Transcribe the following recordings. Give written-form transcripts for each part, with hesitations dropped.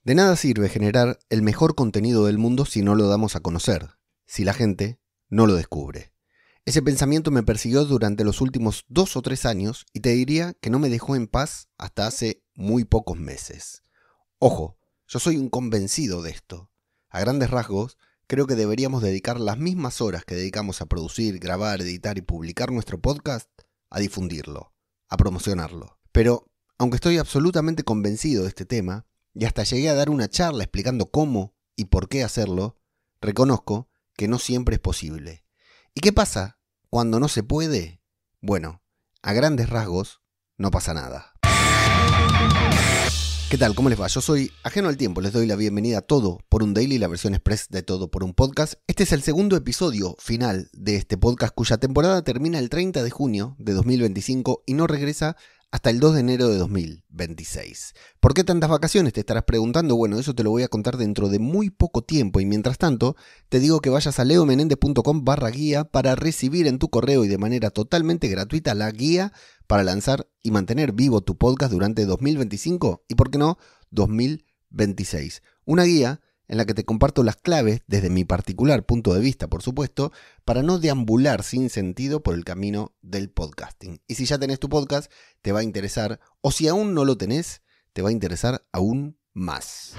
De nada sirve generar el mejor contenido del mundo si no lo damos a conocer, si la gente no lo descubre. Ese pensamiento me persiguió durante los últimos 2 o 3 años y te diría que no me dejó en paz hasta hace muy pocos meses. Ojo, yo soy un convencido de esto. A grandes rasgos, creo que deberíamos dedicar las mismas horas que dedicamos a producir, grabar, editar y publicar nuestro podcast a difundirlo, a promocionarlo. Pero, aunque estoy absolutamente convencido de este tema, y hasta llegué a dar una charla explicando cómo y por qué hacerlo, reconozco que no siempre es posible. ¿Y qué pasa cuando no se puede? Bueno, a grandes rasgos, no pasa nada. ¿Qué tal? ¿Cómo les va? Yo soy Ajeno al Tiempo, les doy la bienvenida a Todo por un Daily, la versión express de Todo por un Podcast. Este es el segundo episodio final de este podcast cuya temporada termina el 30 de junio de 2025 y no regresa hasta el 2 de enero de 2026. ¿Por qué tantas vacaciones? Te estarás preguntando. Bueno, eso te lo voy a contar dentro de muy poco tiempo y mientras tanto te digo que vayas a leomenendez.com/guía para recibir en tu correo y de manera totalmente gratuita la guía para lanzar y mantener vivo tu podcast durante 2025 y, ¿por qué no?, 2026. Una guía en la que te comparto las claves, desde mi particular punto de vista, por supuesto, para no deambular sin sentido por el camino del podcasting. Y si ya tenés tu podcast, te va a interesar, o si aún no lo tenés, te va a interesar aún más.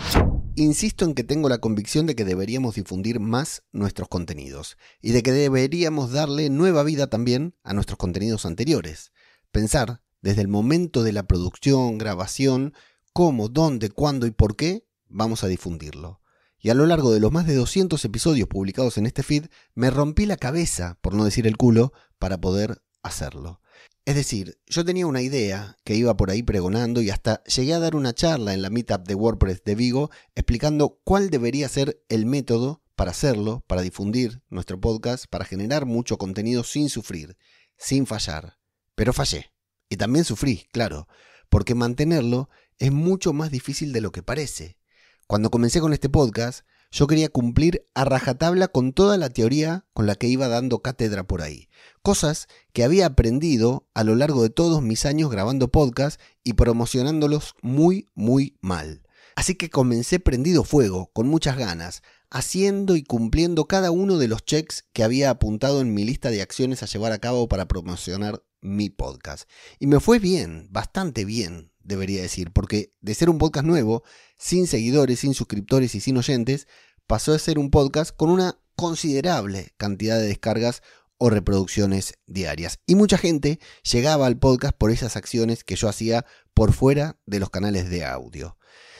Insisto en que tengo la convicción de que deberíamos difundir más nuestros contenidos y de que deberíamos darle nueva vida también a nuestros contenidos anteriores. Pensar desde el momento de la producción, grabación, cómo, dónde, cuándo y por qué vamos a difundirlo. Y a lo largo de los más de 200 episodios publicados en este feed, me rompí la cabeza, por no decir el culo, para poder hacerlo. Es decir, yo tenía una idea que iba por ahí pregonando y hasta llegué a dar una charla en la Meetup de WordPress de Vigo explicando cuál debería ser el método para hacerlo, para difundir nuestro podcast, para generar mucho contenido sin sufrir, sin fallar. Pero fallé. Y también sufrí, claro, porque mantenerlo es mucho más difícil de lo que parece. Cuando comencé con este podcast, yo quería cumplir a rajatabla con toda la teoría con la que iba dando cátedra por ahí. Cosas que había aprendido a lo largo de todos mis años grabando podcasts y promocionándolos muy, muy mal. Así que comencé prendido fuego, con muchas ganas, haciendo y cumpliendo cada uno de los checks que había apuntado en mi lista de acciones a llevar a cabo para promocionar mi podcast. Y me fue bien, bastante bien, debería decir, porque de ser un podcast nuevo, sin seguidores, sin suscriptores y sin oyentes, pasó a ser un podcast con una considerable cantidad de descargas o reproducciones diarias. Y mucha gente llegaba al podcast por esas acciones que yo hacía por fuera de los canales de audio.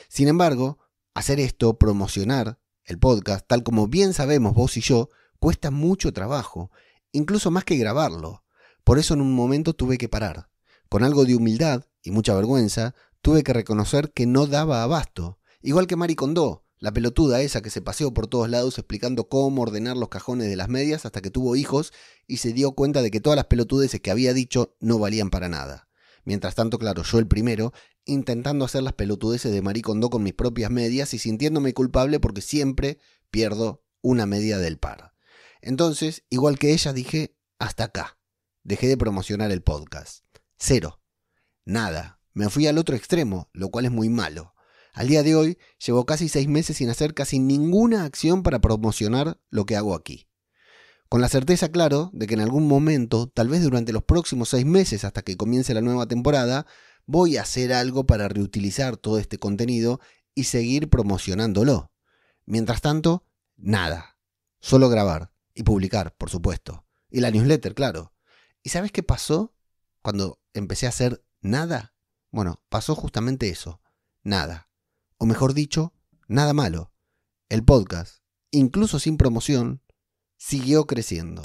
Sin embargo, hacer esto, promocionar el podcast, tal como bien sabemos vos y yo, cuesta mucho trabajo, incluso más que grabarlo. Por eso en un momento tuve que parar. Con algo de humildad y mucha vergüenza, tuve que reconocer que no daba abasto. Igual que Marie Kondo, la pelotuda esa que se paseó por todos lados explicando cómo ordenar los cajones de las medias hasta que tuvo hijos y se dio cuenta de que todas las pelotudeces que había dicho no valían para nada. Mientras tanto, claro, yo el primero, intentando hacer las pelotudeces de Marie Kondo con mis propias medias y sintiéndome culpable porque siempre pierdo una media del par. Entonces, igual que ella, dije, hasta acá. Dejé de promocionar el podcast. 0. Nada. Me fui al otro extremo, lo cual es muy malo. Al día de hoy, llevo casi 6 meses sin hacer casi ninguna acción para promocionar lo que hago aquí. Con la certeza, claro, de que en algún momento, tal vez durante los próximos 6 meses hasta que comience la nueva temporada, voy a hacer algo para reutilizar todo este contenido y seguir promocionándolo. Mientras tanto, nada. Solo grabar y publicar, por supuesto. Y la newsletter, claro. ¿Y sabes qué pasó cuando empecé a hacer nada? Bueno, pasó justamente eso. Nada. O mejor dicho, nada malo. El podcast, incluso sin promoción, siguió creciendo.